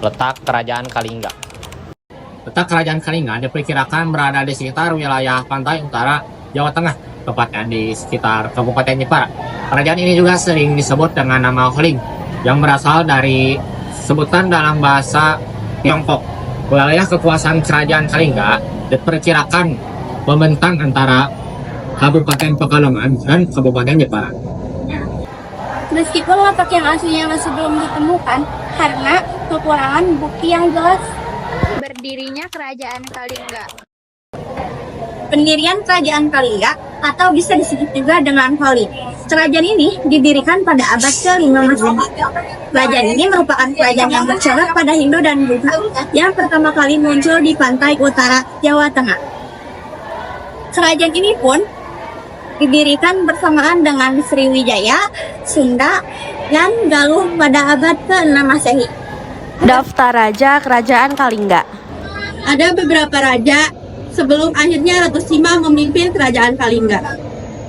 Letak Kerajaan Kalingga. Letak Kerajaan Kalingga diperkirakan berada di sekitar wilayah pantai utara Jawa Tengah, tepatnya di sekitar Kabupaten Jepara. Kerajaan ini juga sering disebut dengan nama Holing, yang berasal dari sebutan dalam bahasa Tiongkok. Wilayah kekuasaan Kerajaan Kalingga diperkirakan membentang antara Kabupaten Pekalongan dan Kabupaten Jepara. Meskipun letak yang aslinya masih belum ditemukan karena kekurangan bukti yang jelas berdirinya Kerajaan Kalingga. Pendirian Kerajaan Kalingga atau bisa disebut juga dengan Holing. Kerajaan ini didirikan pada abad ke-5 Masehi. Kerajaan ini merupakan kerajaan yang bercorak pada Hindu dan Buddha yang pertama kali muncul di pantai utara Jawa Tengah. Kerajaan ini pun didirikan bersamaan dengan Sriwijaya, Sunda, dan Galuh pada abad ke-6 Masehi. Daftar Raja Kerajaan Kalingga. Ada beberapa raja sebelum akhirnya Ratu Sima memimpin Kerajaan Kalingga.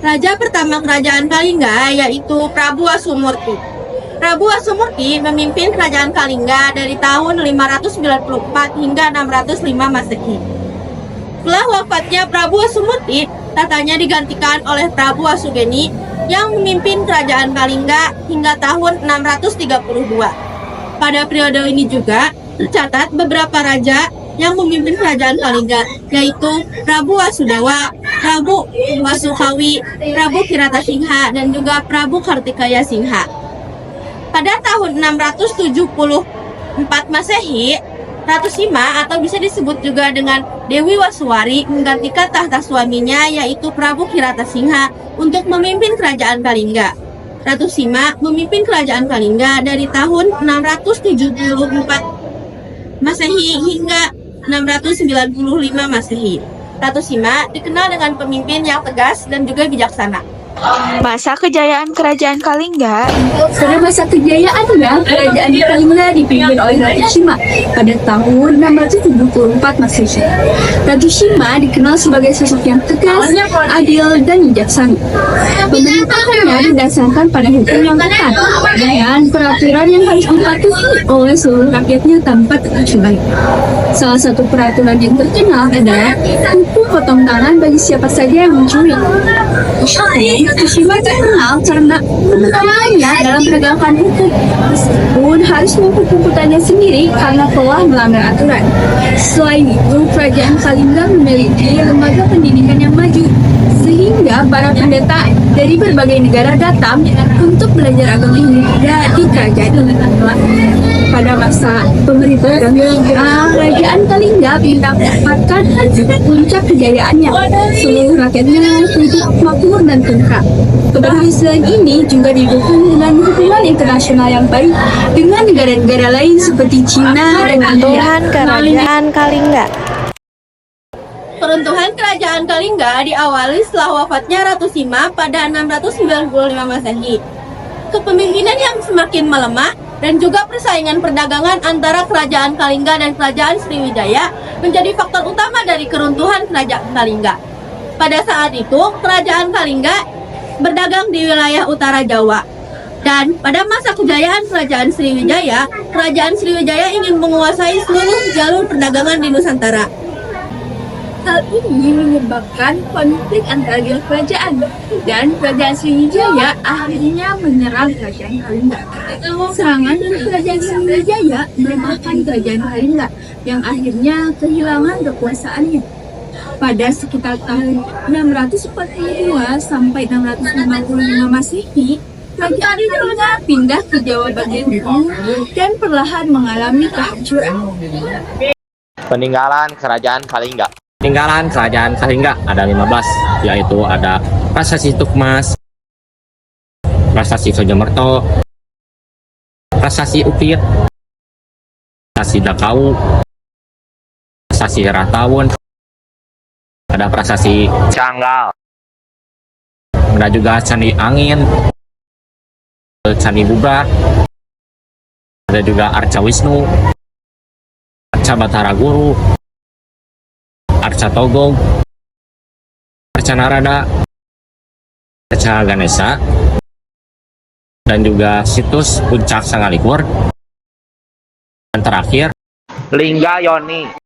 Raja pertama Kerajaan Kalingga yaitu Prabu Wasumurti. Prabu Wasumurti memimpin Kerajaan Kalingga dari tahun 594 hingga 605 Masehi. Setelah wafatnya Prabu Wasumurti, tatanya digantikan oleh Prabu Wasugeni yang memimpin Kerajaan Kalingga hingga tahun 632. Pada periode ini juga tercatat beberapa raja yang memimpin Kerajaan Kalingga, yaitu Prabu Wasudewa, Prabu Wasukawi, Prabu Kiratasingha, dan juga Prabu Kartikaya Singha. Pada tahun 674 Masehi, Ratu Sima atau bisa disebut juga dengan Dewi Wasuwari menggantikan tahta suaminya yaitu Prabu Kiratasingha untuk memimpin Kerajaan Kalingga. Ratu Sima memimpin Kerajaan Kalingga dari tahun 674 Masehi hingga 695 Masehi. Ratu Sima dikenal dengan pemimpin yang tegas dan juga bijaksana. Masa kejayaan Kerajaan Kalingga. Pada masa kejayaannya, Kerajaan Kalingga dipimpin oleh Ratu Sima pada tahun 674 Masehi. Ratu Sima dikenal sebagai sosok yang tegas, adil, dan bijaksana. Pemerintahannya didasarkan pada hukum yang ketat dengan peraturan yang harus dipatuhi oleh seluruh rakyatnya tanpa terkecuali. Salah satu peraturan yang terkenal adalah hukum potong tangan bagi siapa saja yang mencuri. Ratu Sima terkenal karena pengetahuannya dalam menegakkan hukum, meskipun harus menghukum putranya sendiri karena telah melanggar aturan. Selain itu, Kerajaan Kalingga memiliki lembaga pendidikan yang maju, sehingga para pendeta dari berbagai negara datang untuk belajar agama Hindu di kerajaan. Pada masa pemerintahan Kerajaan Kalingga mendapatkan puncak kejayaannya. Seluruh rakyatnya hidup makmur dan tentram. Keberhasilan ini juga didukung dengan hubungan internasional yang baik dengan negara-negara lain seperti Cina dan India. Tuhan Kerajaan Kalingga. Peruntuhan Kerajaan Kalingga diawali setelah wafatnya Ratu Sima pada 695 Masehi. Kepemimpinan yang semakin melemah dan juga persaingan perdagangan antara Kerajaan Kalingga dan Kerajaan Sriwijaya menjadi faktor utama dari keruntuhan Kerajaan Kalingga. Pada saat itu, Kerajaan Kalingga berdagang di wilayah utara Jawa. Dan pada masa kejayaan Kerajaan Sriwijaya ingin menguasai seluruh jalur perdagangan di Nusantara. Hal ini menyebabkan konflik antara dua kerajaan, dan Kerajaan Sriwijaya akhirnya menyerang Kerajaan Kalingga. Serangan dari Kerajaan Sriwijaya melemahkan Kerajaan Kalingga yang akhirnya kehilangan kekuasaannya. Pada sekitar tahun 642 sampai 655 Masehi, Kerajaan Kalingga pindah ke Jawa bagian timur dan perlahan mengalami kehancuran. Peninggalan Kerajaan Kalingga. Peninggalan Kerajaan Kalingga ada 15, yaitu ada Prasasti Tukmas, Prasasti Sojomerto, Prasasti Upit, Prasasti Dakau, Prasasti Ratawun, ada Prasasti Canggal. ada juga Candi Angin, Candi Bubar, ada juga Arca Wisnu, Arca Batara Guru, Arca Togog, Arca Narada, Arca Ganesha, dan juga situs Puncak Sangalikur, Dan terakhir, Lingga Yoni.